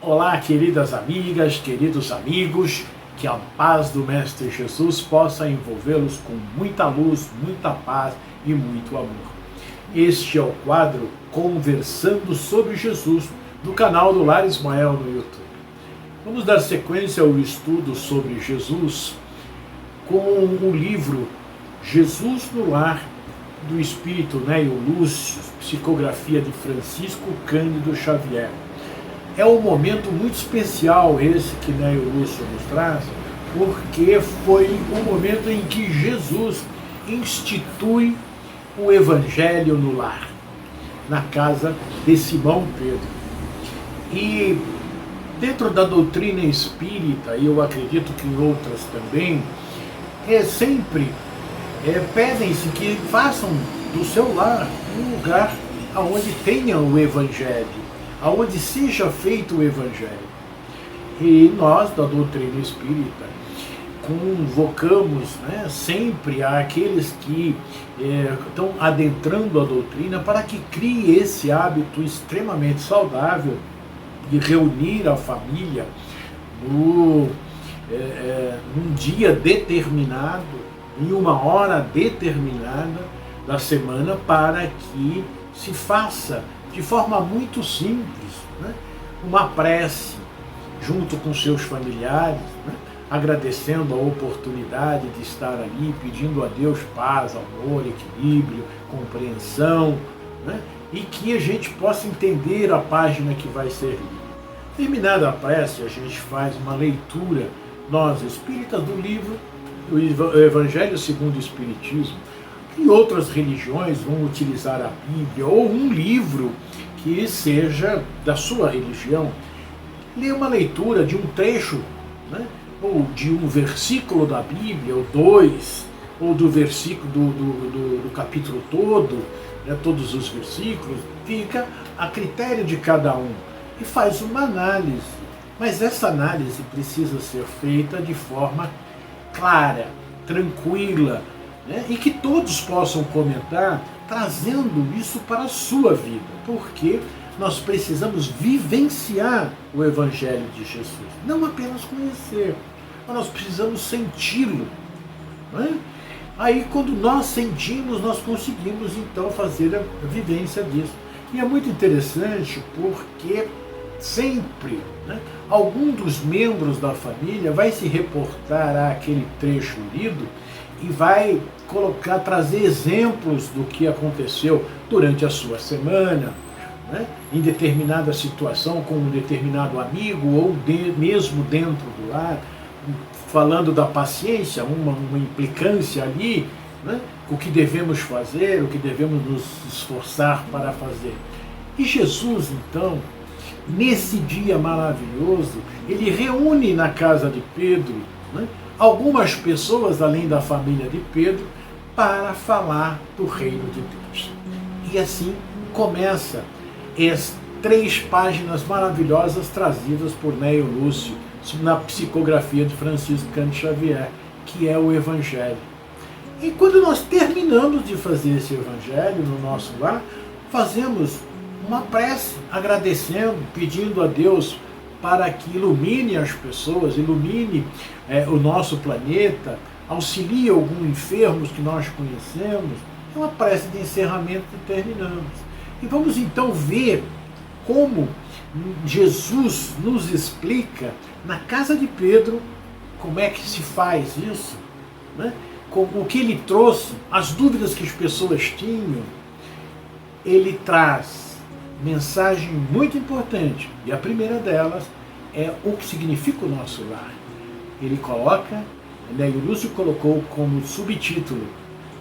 Olá, queridas amigas, queridos amigos, que a paz do Mestre Jesus possa envolvê-los com muita luz, muita paz e muito amor. Este é o quadro Conversando sobre Jesus, do canal do Lar Ismael no YouTube. Vamos dar sequência ao estudo sobre Jesus com o livro Jesus no Lar, do Espírito Neio Lúcio, psicografia de Francisco Cândido Xavier. É um momento muito especial esse que Neio Lúcio nos traz, porque foi o momento em que Jesus institui o Evangelho no lar, na casa de Simão Pedro. E dentro da doutrina espírita, e eu acredito que em outras também, sempre pedem-se que façam do seu lar um lugar onde tenha o Evangelho, aonde seja feito o Evangelho. E nós, da doutrina espírita, convocamos sempre aqueles que estão adentrando a doutrina para que crie esse hábito extremamente saudável de reunir a família num dia determinado, em uma hora determinada da semana, para que se faça de forma muito simples, uma prece junto com seus familiares, agradecendo a oportunidade de estar ali, pedindo a Deus paz, amor, equilíbrio, compreensão, e que a gente possa entender a página que vai ser lida. Terminada a prece, a gente faz uma leitura, nós espíritas, do livro o Evangelho segundo o Espiritismo. E outras religiões vão utilizar a Bíblia ou um livro que seja da sua religião. Lê uma leitura de um trecho, ou de um versículo da Bíblia, ou dois, ou do versículo do capítulo todo, todos os versículos, fica a critério de cada um e faz uma análise. Mas essa análise precisa ser feita de forma clara, tranquila, e que todos possam comentar, trazendo isso para a sua vida, porque nós precisamos vivenciar o Evangelho de Jesus, não apenas conhecer, mas nós precisamos senti-lo. Aí, quando nós sentimos, nós conseguimos então fazer a vivência disso. E é muito interessante porque sempre algum dos membros da família vai se reportar àquele trecho lido e vai trazer exemplos do que aconteceu durante a sua semana, em determinada situação com um determinado amigo ou mesmo dentro do lar, falando da paciência, uma implicância ali, o que devemos fazer, o que devemos nos esforçar para fazer. E Jesus, então, nesse dia maravilhoso, ele reúne na casa de Pedro algumas pessoas, além da família de Pedro, para falar do reino de Deus. E assim começa as 3 páginas maravilhosas trazidas por Neio Lúcio na psicografia de Francisco Cândido Xavier, que é o Evangelho. E quando nós terminamos de fazer esse Evangelho no nosso lar, fazemos uma prece, agradecendo, pedindo a Deus para que ilumine as pessoas, ilumine o nosso planeta, auxilie alguns enfermos que nós conhecemos. É uma prece de encerramento e terminamos. E vamos então ver como Jesus nos explica na casa de Pedro como é que se faz isso, o que ele trouxe, as dúvidas que as pessoas tinham. Ele traz mensagem muito importante, e a primeira delas é o que significa o nosso lar. Ele coloca, Neio Lúcio colocou como subtítulo,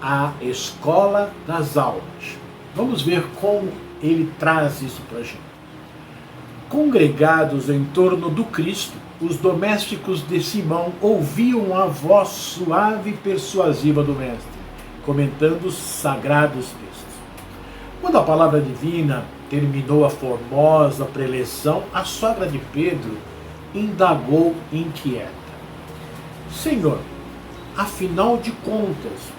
a escola das almas. Vamos ver como ele traz isso para a gente. Congregados em torno do Cristo, os domésticos de Simão ouviam a voz suave e persuasiva do Mestre, comentando os sagrados textos. Quando a palavra divina terminou a formosa preleção, a sogra de Pedro indagou inquieta: Senhor, afinal de contas,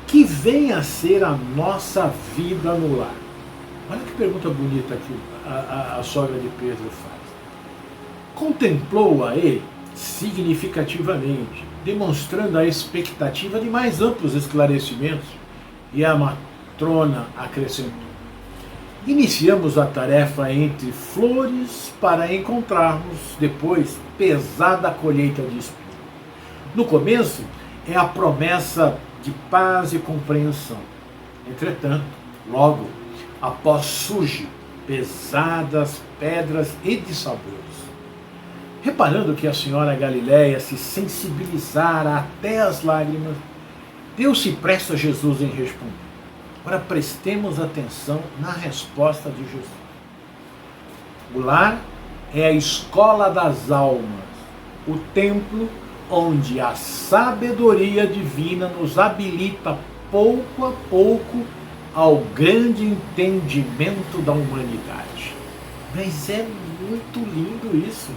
que vem a ser a nossa vida no lar? Olha que pergunta bonita que a sogra de Pedro faz. contemplou a ele significativamente, demonstrando a expectativa de mais amplos esclarecimentos, e a matrona acrescentou: iniciamos a tarefa entre flores para encontrarmos depois pesada colheita de espírito. No começo é a promessa de paz e compreensão. Entretanto, logo após surge pesadas pedras e dissabores. Reparando que a senhora Galileia se sensibilizara até as lágrimas, deu-se pressa a Jesus em responder. Agora prestemos atenção na resposta de Jesus. O lar é a escola das almas, o templo onde a sabedoria divina nos habilita pouco a pouco ao grande entendimento da humanidade. Mas é muito lindo isso.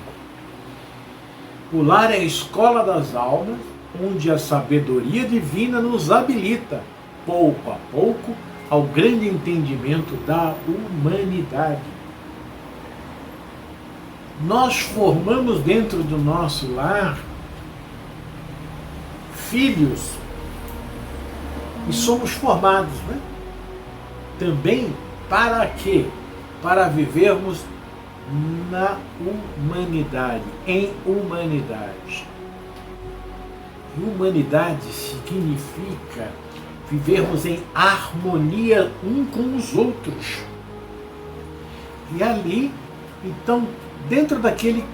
O lar é a escola das almas, onde a sabedoria divina nos habilita, pouco a pouco, ao grande entendimento da humanidade. Nós formamos dentro do nosso lar filhos e somos formados, né? Também para quê? Para vivermos na humanidade, em humanidade. E humanidade significa vivermos em harmonia um com os outros. E ali, então, dentro daquele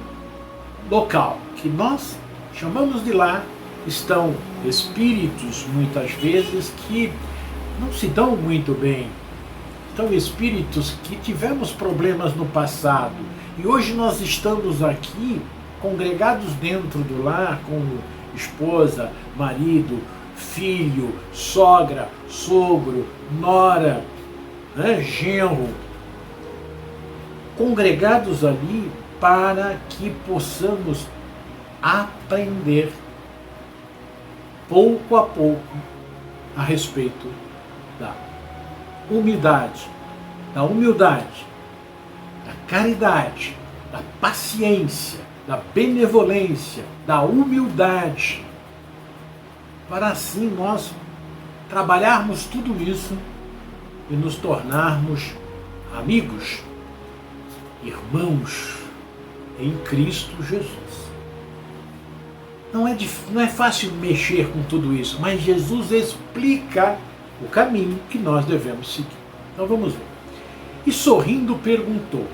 local que nós chamamos de lar, estão espíritos, muitas vezes, que não se dão muito bem. Então, espíritos que tivemos problemas no passado e hoje nós estamos aqui congregados dentro do lar com esposa, marido, filho, sogra, sogro, nora, né, genro, congregados ali para que possamos aprender pouco a pouco a respeito da humildade, da caridade, da paciência, da benevolência, da humildade, para assim nós trabalharmos tudo isso e nos tornarmos amigos, irmãos em Cristo Jesus. Não é fácil mexer com tudo isso, mas Jesus explica o caminho que nós devemos seguir. Então vamos ver. E sorrindo perguntou: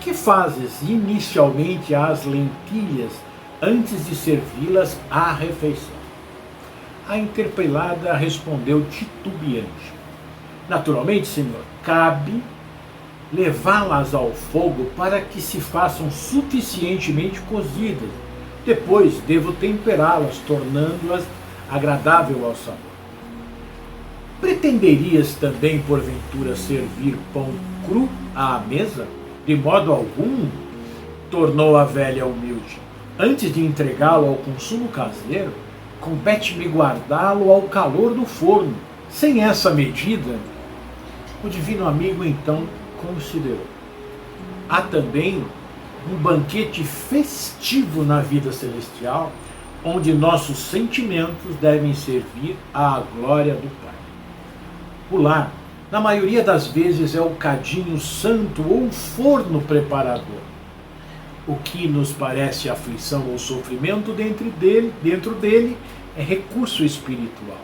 que fazes inicialmente às lentilhas antes de servi-las à refeição? A interpelada respondeu titubeante: naturalmente, Senhor, cabe levá-las ao fogo para que se façam suficientemente cozidas. Depois devo temperá-las, tornando-as agradável ao sabor. Pretenderias também, porventura, servir pão cru à mesa? De modo algum, tornou a velha humilde. Antes de entregá-lo ao consumo caseiro, compete-me guardá-lo ao calor do forno. Sem essa medida, o divino amigo então considerou: há também um banquete festivo na vida celestial, onde nossos sentimentos devem servir à glória do Pai. O lar, na maioria das vezes, é o cadinho santo ou o forno preparador. O que nos parece aflição ou sofrimento dentro dele é recurso espiritual.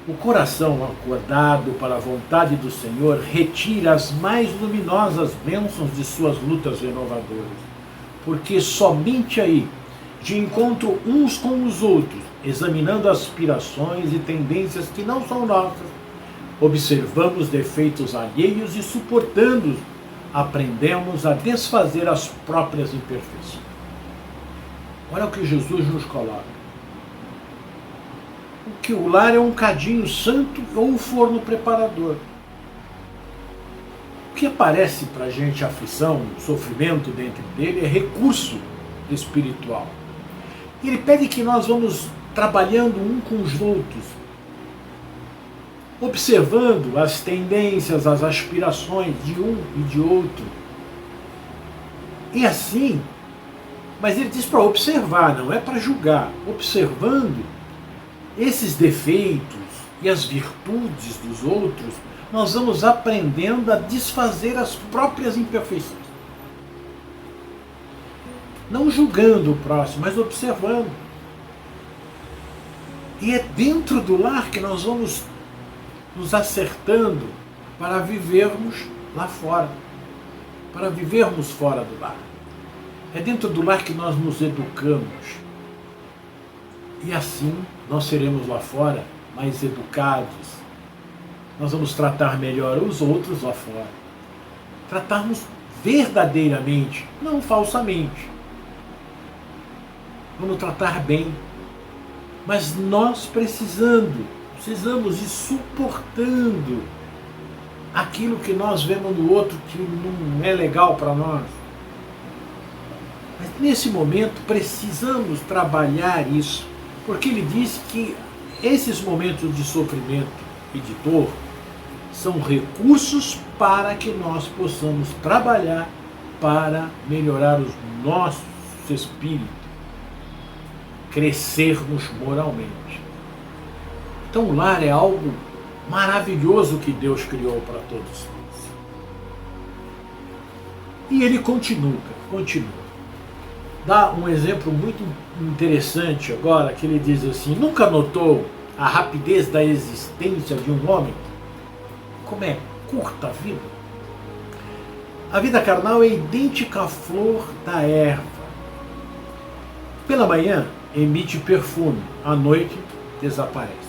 O coração acordado para a vontade do Senhor retira as mais luminosas bênçãos de suas lutas renovadoras, porque somente aí, de encontro uns com os outros, examinando aspirações e tendências que não são nossas, observamos defeitos alheios e, suportando-os, aprendemos a desfazer as próprias imperfeições. Olha o que Jesus nos coloca. Que o lar é um cadinho santo ou um forno preparador. O que aparece para a gente aflição, sofrimento dentro dele é recurso espiritual. E ele pede que nós vamos trabalhando um com os outros, observando as tendências, as aspirações de um e de outro. E assim, mas ele diz para observar, não é para julgar. Observando esses defeitos e as virtudes dos outros, nós vamos aprendendo a desfazer as próprias imperfeições. Não julgando o próximo, mas observando. E é dentro do lar que nós vamos nos acertando para vivermos lá fora, para vivermos fora do lar. É dentro do lar que nós nos educamos. E assim nós seremos lá fora mais educados. Nós vamos tratar melhor os outros lá fora. Tratarmos verdadeiramente, não falsamente. Vamos tratar bem. Mas nós precisamos ir suportando aquilo que nós vemos no outro que não é legal para nós. Mas nesse momento precisamos trabalhar isso, porque ele diz que esses momentos de sofrimento e de dor são recursos para que nós possamos trabalhar para melhorar os nossos espíritos, crescermos moralmente. Então o lar é algo maravilhoso que Deus criou para todos nós. E ele continua. Dá um exemplo muito interessante agora, que ele diz assim: nunca notou a rapidez da existência de um homem? Como é curta a vida? A vida carnal é idêntica à flor da erva. Pela manhã emite perfume, à noite desaparece.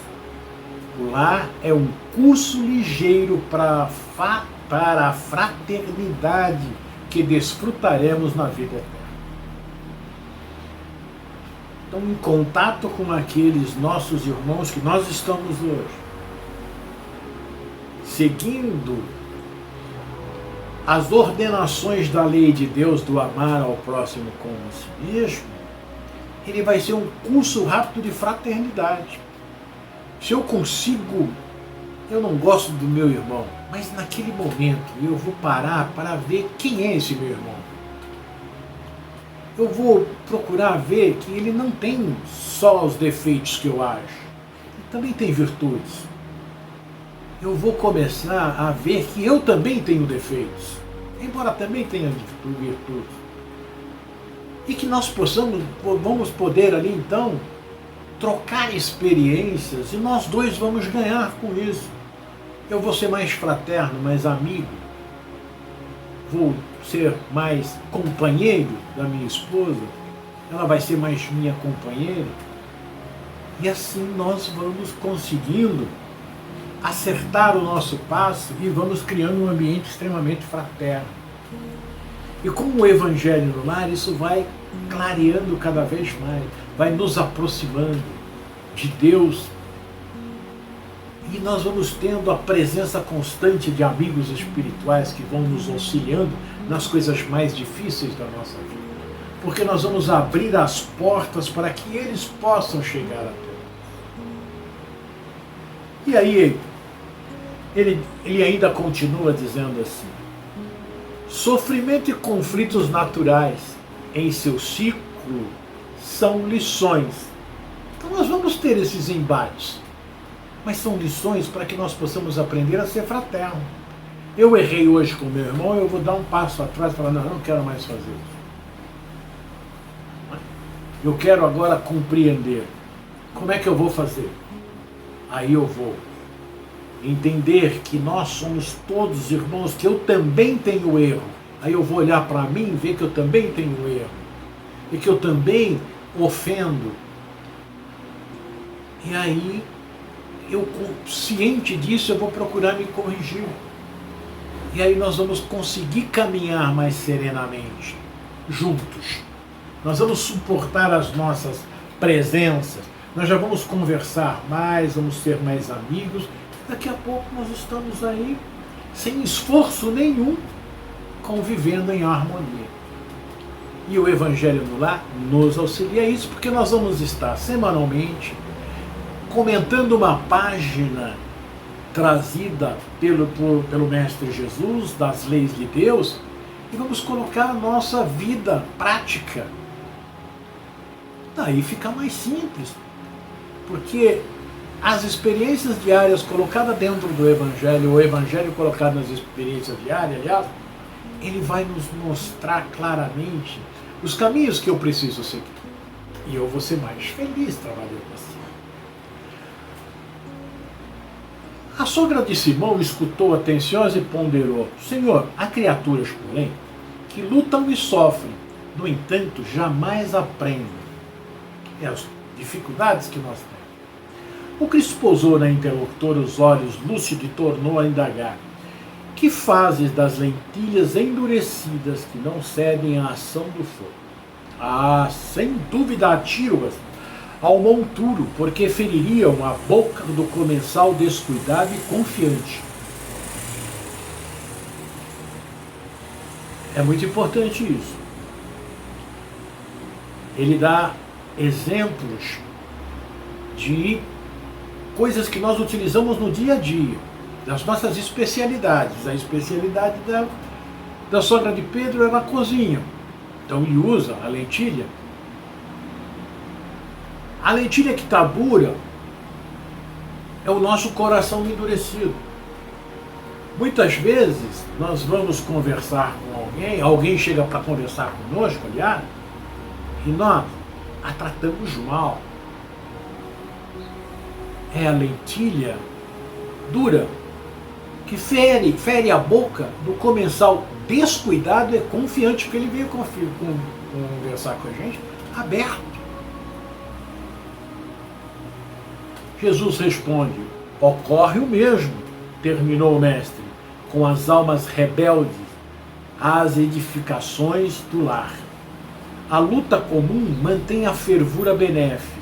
O lar é um curso ligeiro para a fraternidade que desfrutaremos na vida eterna. Então, em contato com aqueles nossos irmãos que nós estamos hoje, seguindo as ordenações da lei de Deus do amar ao próximo como a si mesmo, ele vai ser um curso rápido de fraternidade. Se eu consigo, eu não gosto do meu irmão, mas naquele momento eu vou parar para ver quem é esse meu irmão. Eu vou procurar ver que ele não tem só os defeitos que eu acho, ele também tem virtudes. Eu vou começar a ver que eu também tenho defeitos, embora também tenha virtudes. E que nós vamos poder ali então trocar experiências, e nós dois vamos ganhar com isso. Eu vou ser mais fraterno, mais amigo, vou ser mais companheiro da minha esposa, ela vai ser mais minha companheira, e assim nós vamos conseguindo acertar o nosso passo e vamos criando um ambiente extremamente fraterno. E com o Evangelho no lar, isso vai clareando cada vez mais, vai nos aproximando de Deus, e nós vamos tendo a presença constante de amigos espirituais que vão nos auxiliando nas coisas mais difíceis da nossa vida, porque nós vamos abrir as portas para que eles possam chegar até nós. E aí ele ainda continua dizendo assim: sofrimento e conflitos naturais em seu ciclo são lições. Então nós vamos ter esses embates, mas são lições para que nós possamos aprender a ser fraterno. Eu errei hoje com meu irmão, eu vou dar um passo atrás e falar: não quero mais fazer isso. Eu quero agora compreender. Como é que eu vou fazer? Aí eu vou entender que nós somos todos irmãos, que eu também tenho erro. Aí eu vou olhar para mim e ver que eu também tenho erro, e que eu também ofendo. E aí, eu ciente disso, eu vou procurar me corrigir. E aí nós vamos conseguir caminhar mais serenamente, juntos. Nós vamos suportar as nossas presenças, nós já vamos conversar mais, vamos ser mais amigos. Daqui a pouco nós estamos aí, sem esforço nenhum, convivendo em harmonia. E o Evangelho no Lar nos auxilia a isso, porque nós vamos estar semanalmente comentando uma página trazida pelo Mestre Jesus, das leis de Deus, e vamos colocar a nossa vida prática. Daí fica mais simples, porque as experiências diárias colocadas dentro do Evangelho, o Evangelho colocado nas experiências diárias, aliás, ele vai nos mostrar claramente os caminhos que eu preciso seguir. E eu vou ser mais feliz trabalhando assim. A sogra de Simão escutou atenciosa e ponderou: Senhor, há criaturas, porém, que lutam e sofrem, no entanto, jamais aprendem. É as dificuldades que nós temos. O Cristo pousou na interlocutora os olhos lúcidos e tornou a indagar: que fazes das lentilhas endurecidas que não cedem à ação do fogo? Ah, sem dúvida atiro-as ao monturo, porque feririam a boca do comensal descuidado e confiante. É muito importante isso. Ele dá exemplos de coisas que nós utilizamos no dia a dia, das nossas especialidades. A especialidade da sogra de Pedro é na cozinha. Então ele usa a lentilha. A lentilha que tabura é o nosso coração endurecido. Muitas vezes nós vamos conversar com alguém chega para conversar conosco, aliás, e nós a tratamos mal. É a lentilha dura que fere a boca do comensal descuidado e confiante, porque ele veio conversar com a gente aberto. Jesus responde: ocorre o mesmo, terminou o mestre, com as almas rebeldes às edificações do lar. A luta comum mantém a fervura benéfica.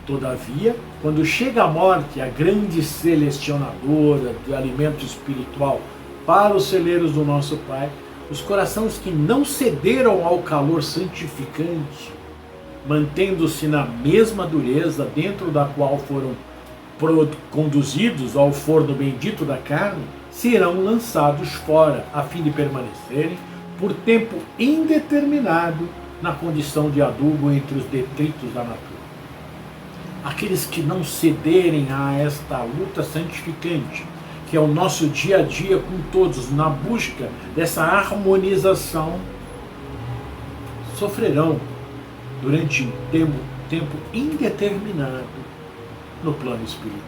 Todavia, quando chega a morte, a grande selecionadora do alimento espiritual para os celeiros do nosso Pai, os corações que não cederam ao calor santificante, mantendo-se na mesma dureza dentro da qual foram conduzidos ao forno bendito da carne, serão lançados fora, a fim de permanecerem por tempo indeterminado na condição de adubo entre os detritos da natureza. Aqueles que não cederem a esta luta santificante, que é o nosso dia a dia com todos, na busca dessa harmonização, sofrerão durante um tempo indeterminado no plano espiritual.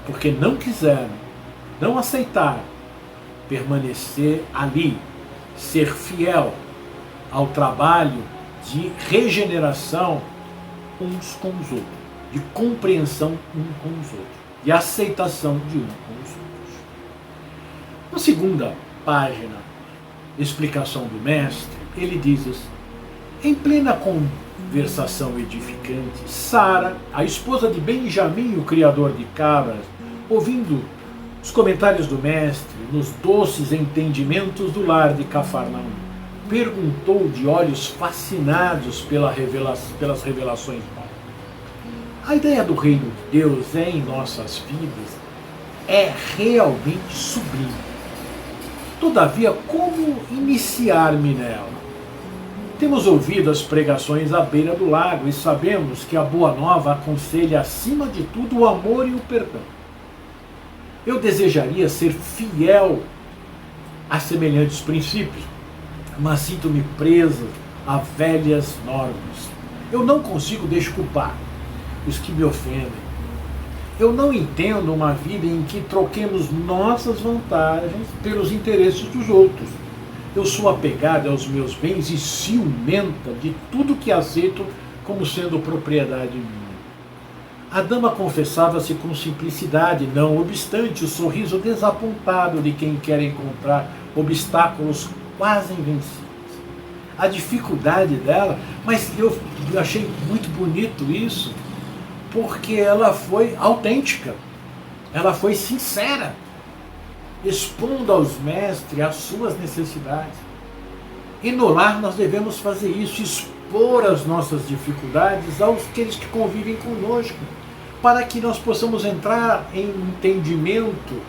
Porque não quiseram, não aceitaram permanecer ali, ser fiel ao trabalho de regeneração uns com os outros, de compreensão com os outros, de aceitação de com os outros. Na segunda página, explicação do mestre, ele diz assim: em plena conversação edificante, Sara, a esposa de Benjamim, o criador de cabras, ouvindo os comentários do mestre nos doces entendimentos do lar de Cafarnaum, perguntou de olhos fascinados pelas revelações novas. A ideia do reino de Deus em nossas vidas é realmente sublime. Todavia, como iniciar-me nela? Temos ouvido as pregações à beira do lago e sabemos que a Boa Nova aconselha acima de tudo o amor e o perdão. Eu desejaria ser fiel a semelhantes princípios, mas sinto-me preso a velhas normas. Eu não consigo desculpar os que me ofendem. Eu não entendo uma vida em que troquemos nossas vantagens pelos interesses dos outros. Eu sou apegado aos meus bens e ciumenta de tudo que aceito como sendo propriedade minha. A dama confessava-se com simplicidade, não obstante o sorriso desapontado de quem quer encontrar obstáculos quase invencíveis. A dificuldade dela, mas eu achei muito bonito isso, porque ela foi autêntica, ela foi sincera, expondo aos mestres as suas necessidades. E no lar nós devemos fazer isso, expor as nossas dificuldades aos aqueles que convivem conosco, para que nós possamos entrar em entendimento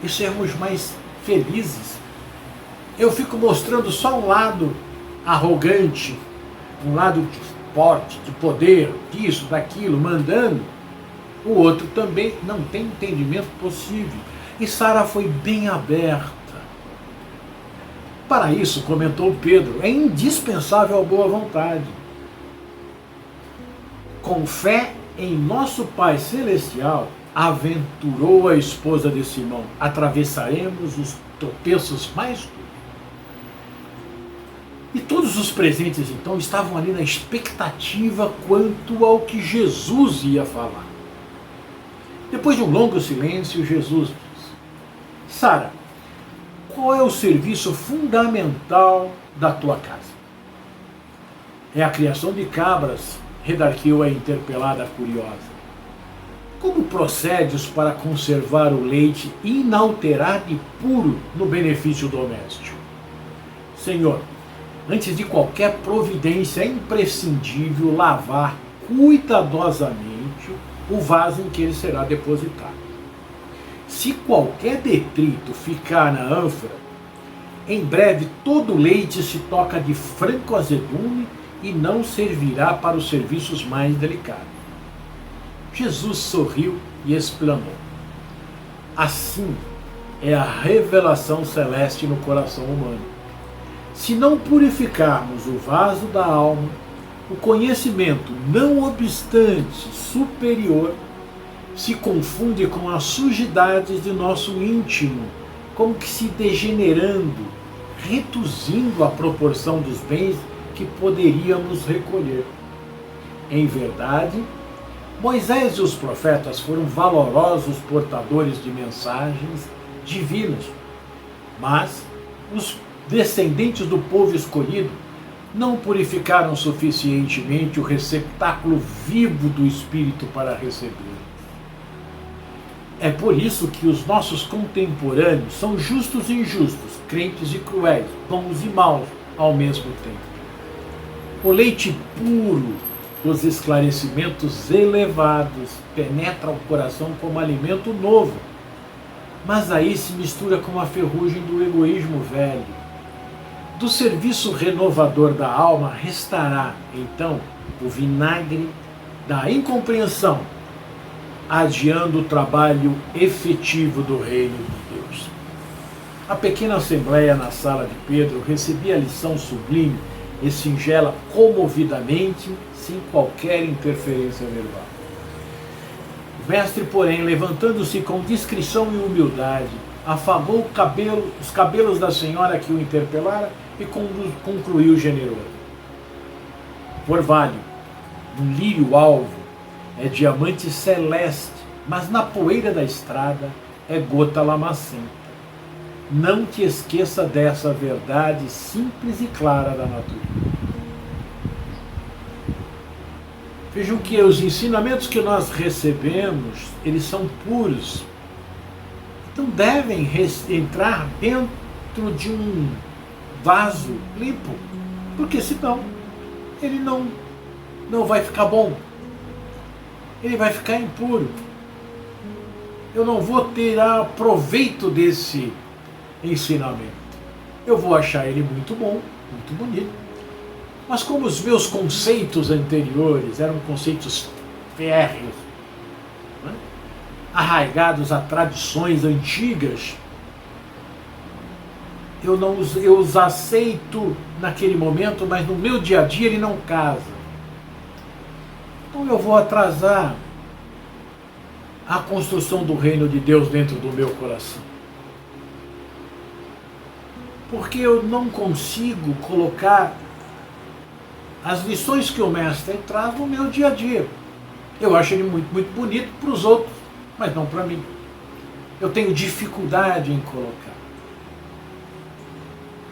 e sermos mais felizes. eu fico mostrando só um lado arrogante, um lado forte, de poder, disso, daquilo, mandando, o outro também não tem entendimento possível. E Sara foi bem aberta. Para isso, comentou Pedro, é indispensável a boa vontade. Com fé em nosso Pai Celestial, aventurou a esposa de Simão, atravessaremos os tropeços mais duros. E todos os presentes, então, estavam ali na expectativa quanto ao que Jesus ia falar. Depois de um longo silêncio, Jesus disse: Sara, qual é o serviço fundamental da tua casa? É a criação de cabras, redarguiu a interpelada curiosa. Como procedes para conservar o leite inalterado e puro no benefício doméstico? Senhor, antes de qualquer providência é imprescindível lavar cuidadosamente o vaso em que ele será depositado. Se qualquer detrito ficar na ânfora, em breve todo o leite se toca de franco azedume e não servirá para os serviços mais delicados. Jesus sorriu e exclamou: assim é a revelação celeste no coração humano. Se não purificarmos o vaso da alma, o conhecimento, não obstante superior, se confunde com as sujidades de nosso íntimo, como que se degenerando, reduzindo a proporção dos bens que poderíamos recolher. Em verdade, Moisés e os profetas foram valorosos portadores de mensagens divinas, mas os descendentes do povo escolhido não purificaram suficientemente o receptáculo vivo do Espírito para receber. É por isso que os nossos contemporâneos são justos e injustos, crentes e cruéis, bons e maus ao mesmo tempo. O leite puro dos esclarecimentos elevados penetra o coração como alimento novo, mas aí se mistura com a ferrugem do egoísmo velho. Do serviço renovador da alma restará, então, o vinagre da incompreensão, adiando o trabalho efetivo do reino de Deus. A pequena assembleia na sala de Pedro recebia a lição sublime e singela comovidamente, sem qualquer interferência verbal. O mestre, porém, levantando-se com discrição e humildade, afagou os cabelos da senhora que o interpelara e concluiu generoso: o orvalho, um lírio alvo, é diamante celeste, mas na poeira da estrada é gota lamacenta. Não te esqueça dessa verdade simples e clara da natureza. Vejam que os ensinamentos que nós recebemos, eles são puros. Então devem entrar dentro de um vaso limpo, porque senão ele não vai ficar bom. Ele vai ficar impuro. Eu não vou ter proveito desse ensinamento. Eu vou achar ele muito bom, muito bonito. Mas como os meus conceitos anteriores eram conceitos férreos, né, arraigados a tradições antigas, eu os aceito naquele momento, mas no meu dia a dia ele não casa. Então eu vou atrasar a construção do reino de Deus dentro do meu coração. Porque eu não consigo colocar as lições que o mestre traz no meu dia a dia. Eu acho ele muito, muito bonito para os outros, mas não para mim. Eu tenho dificuldade em colocar.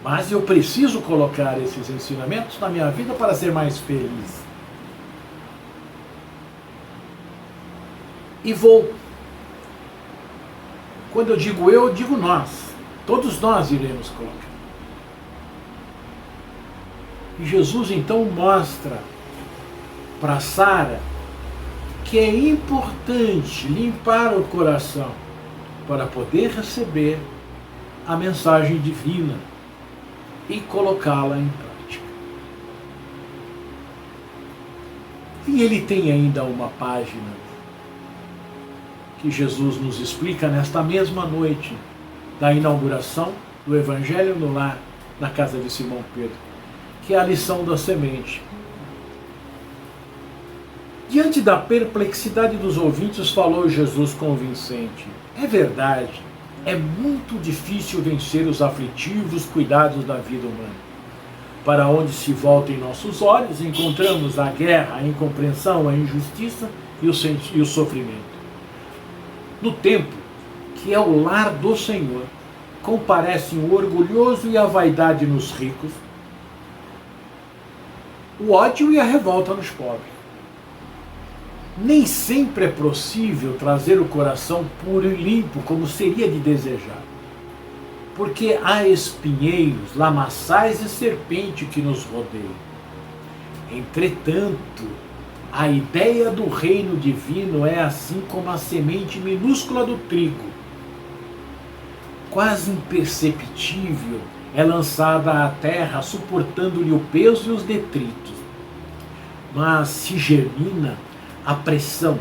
Mas eu preciso colocar esses ensinamentos na minha vida para ser mais feliz. E vou. Quando eu digo nós. Todos nós iremos colocar. E Jesus então mostra para Sara que é importante limpar o coração para poder receber a mensagem divina. e colocá-la em prática. E ele tem ainda uma página que Jesus nos explica nesta mesma noite da inauguração do Evangelho no Lar, na casa de Simão Pedro, que é a lição da semente. Diante da perplexidade dos ouvintes, falou Jesus convincente: é verdade, é muito difícil vencer os aflitivos cuidados da vida humana. Para onde se voltem nossos olhos, encontramos a guerra, a incompreensão, a injustiça e o sofrimento. No templo, que é o lar do Senhor, comparecem o orgulhoso e a vaidade nos ricos, o ódio e a revolta nos pobres. Nem sempre é possível trazer o coração puro e limpo como seria de desejar, porque há espinheiros, lamaçais e serpente que nos rodeiam. Entretanto, a ideia do reino divino é assim como a semente minúscula do trigo. Quase imperceptível, é lançada à terra, suportando-lhe o peso e os detritos. Mas se germina, a pressão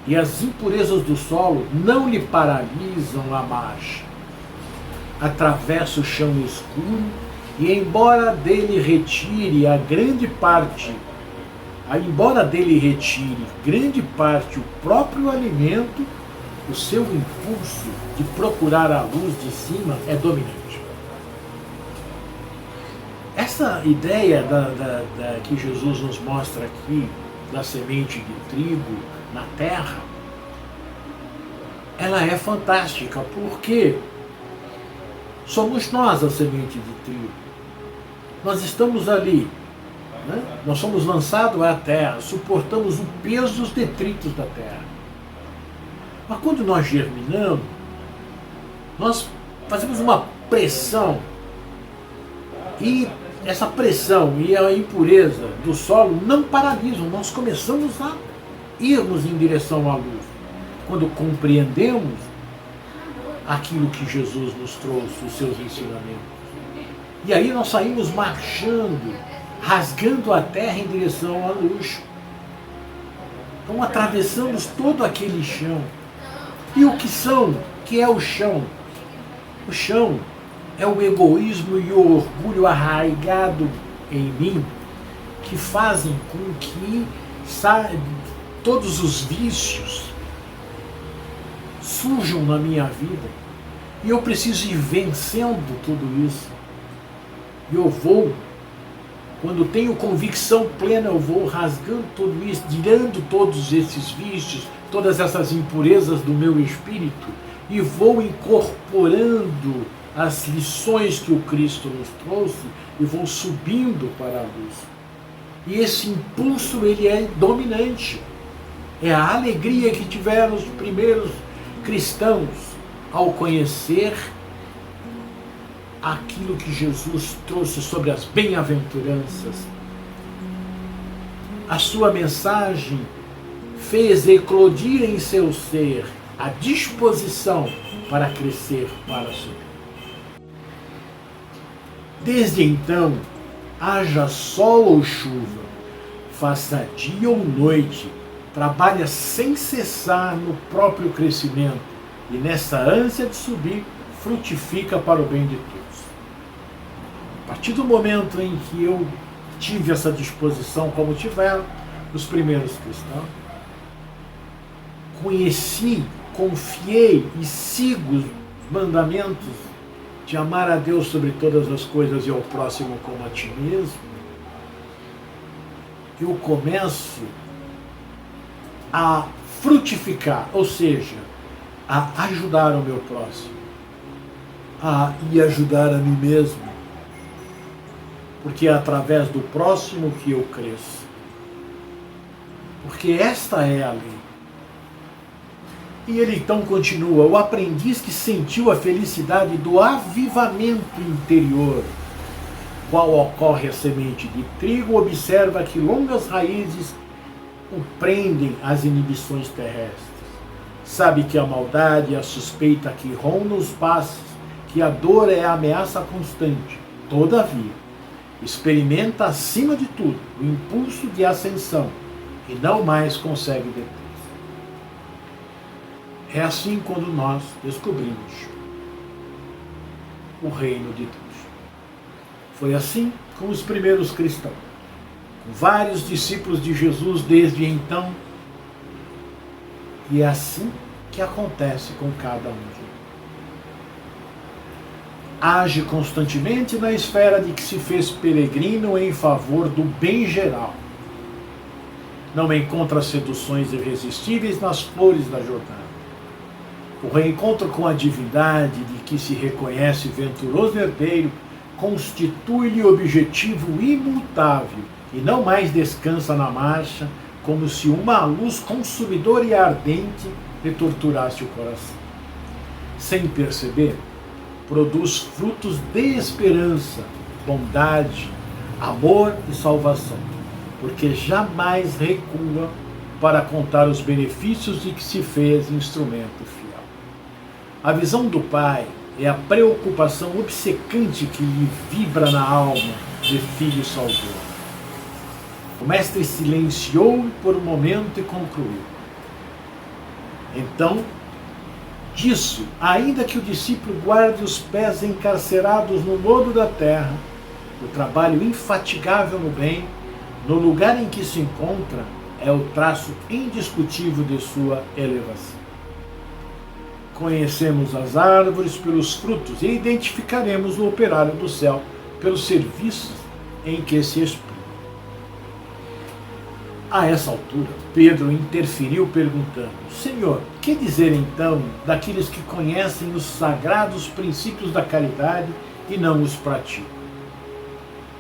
e as impurezas do solo não lhe paralisam a marcha. Atravessa o chão escuro e, embora dele retire grande parte o próprio alimento, o seu impulso de procurar a luz de cima é dominante. Essa ideia que Jesus nos mostra aqui, da semente de trigo na terra, ela é fantástica, porque somos nós a semente de trigo. Nós estamos ali, né? Nós somos lançados à terra, suportamos o peso dos detritos da terra. Mas quando nós germinamos, nós fazemos uma pressão, e essa pressão e a impureza do solo não paralisam, nós começamos a irmos em direção à luz. Quando compreendemos aquilo que Jesus nos trouxe, os seus ensinamentos. E aí nós saímos marchando, rasgando a terra em direção à luz. Então atravessamos todo aquele chão. E o que é o chão? O chão é o egoísmo e o orgulho arraigado em mim, que fazem com que todos os vícios surjam na minha vida. E eu preciso ir vencendo tudo isso. E eu vou, quando tenho convicção plena, eu vou rasgando tudo isso, tirando todos esses vícios, todas essas impurezas do meu espírito, e vou incorporando as lições que o Cristo nos trouxe e vou subindo para a luz. E esse impulso, ele é dominante. É a alegria que tiveram os primeiros cristãos ao conhecer aquilo que Jesus trouxe sobre as bem-aventuranças. A sua mensagem fez eclodir em seu ser a disposição para crescer, para subir. Desde então, haja sol ou chuva, faça dia ou noite, trabalha sem cessar no próprio crescimento e nessa ânsia de subir, frutifica para o bem de todos. A partir do momento em que eu tive essa disposição, como tiveram os primeiros cristãos, conheci, confiei e sigo os mandamentos de amar a Deus sobre todas as coisas e ao próximo como a ti mesmo, eu começo a frutificar, ou seja, a ajudar o meu próximo, e ajudar a mim mesmo, porque é através do próximo que eu cresço, porque esta é a lei. E ele então continua: o aprendiz que sentiu a felicidade do avivamento interior, qual ocorre a semente de trigo, observa que longas raízes o prendem às inibições terrestres. Sabe que a maldade e a suspeita que rondam os passos, que a dor é a ameaça constante, Todavia, experimenta acima de tudo o impulso de ascensão e não mais consegue deter-se. É assim quando nós descobrimos o reino de Deus. Foi assim com os primeiros cristãos, com vários discípulos de Jesus desde então, e é assim que acontece com cada um de nós. Age constantemente na esfera de que se fez peregrino em favor do bem geral. Não encontra seduções irresistíveis nas flores da jornada. O reencontro com a divindade de que se reconhece venturoso herdeiro constitui-lhe objetivo imutável e não mais descansa na marcha, como se uma luz consumidora e ardente lhe torturasse o coração. Sem perceber, produz frutos de esperança, bondade, amor e salvação, porque jamais recua para contar os benefícios de que se fez instrumento fiel. A visão do Pai é a preocupação obcecante que lhe vibra na alma de filho salvador. O Mestre silenciou por um momento e concluiu. Então, disso, ainda que o discípulo guarde os pés encarcerados no lodo da terra, o trabalho infatigável no bem, no lugar em que se encontra, é o traço indiscutível de sua elevação. Conhecemos as árvores pelos frutos e identificaremos o operário do céu pelos serviços em que se exprime. A essa altura, Pedro interferiu perguntando: Senhor, que dizer então daqueles que conhecem os sagrados princípios da caridade e não os praticam?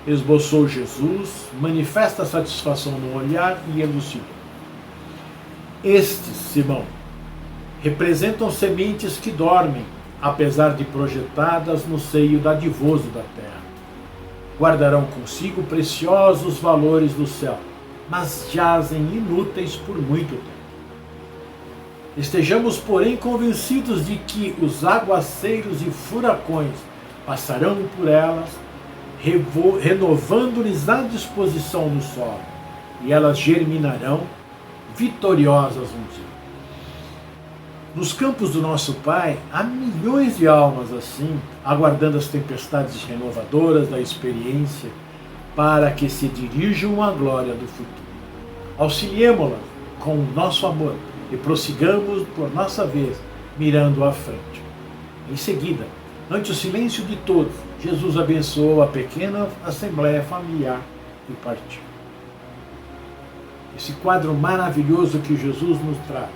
Esboçou Jesus, manifesta satisfação no olhar e elucidou. Estes, Simão, representam sementes que dormem, apesar de projetadas no seio dadivoso da terra. Guardarão consigo preciosos valores do céu, mas jazem inúteis por muito tempo. Estejamos, porém, convencidos de que os aguaceiros e furacões passarão por elas, renovando-lhes a disposição no solo, e elas germinarão vitoriosas um dia. Nos campos do nosso Pai, há milhões de almas assim, aguardando as tempestades renovadoras da experiência, para que se dirijam à glória do futuro. Auxiliemo-las com o nosso amor e prossigamos por nossa vez, mirando à frente. Em seguida, ante o silêncio de todos, Jesus abençoou a pequena assembleia familiar e partiu. Esse quadro maravilhoso que Jesus nos traz,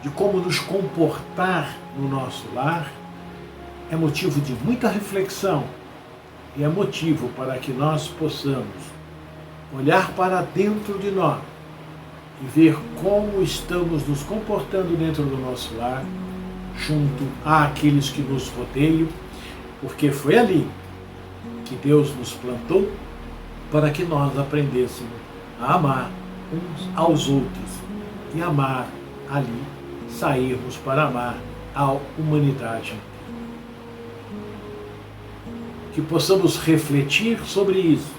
de como nos comportar no nosso lar, é motivo de muita reflexão e é motivo para que nós possamos olhar para dentro de nós e ver como estamos nos comportando dentro do nosso lar, junto àqueles que nos rodeiam, porque foi ali que Deus nos plantou para que nós aprendêssemos a amar uns aos outros e amar ali, sairmos para amar a humanidade. Que possamos refletir sobre isso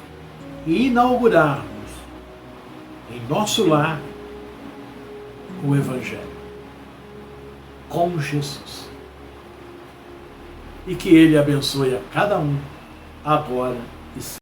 e inaugurarmos em nosso lar o Evangelho com Jesus. E que Ele abençoe a cada um, agora e sempre.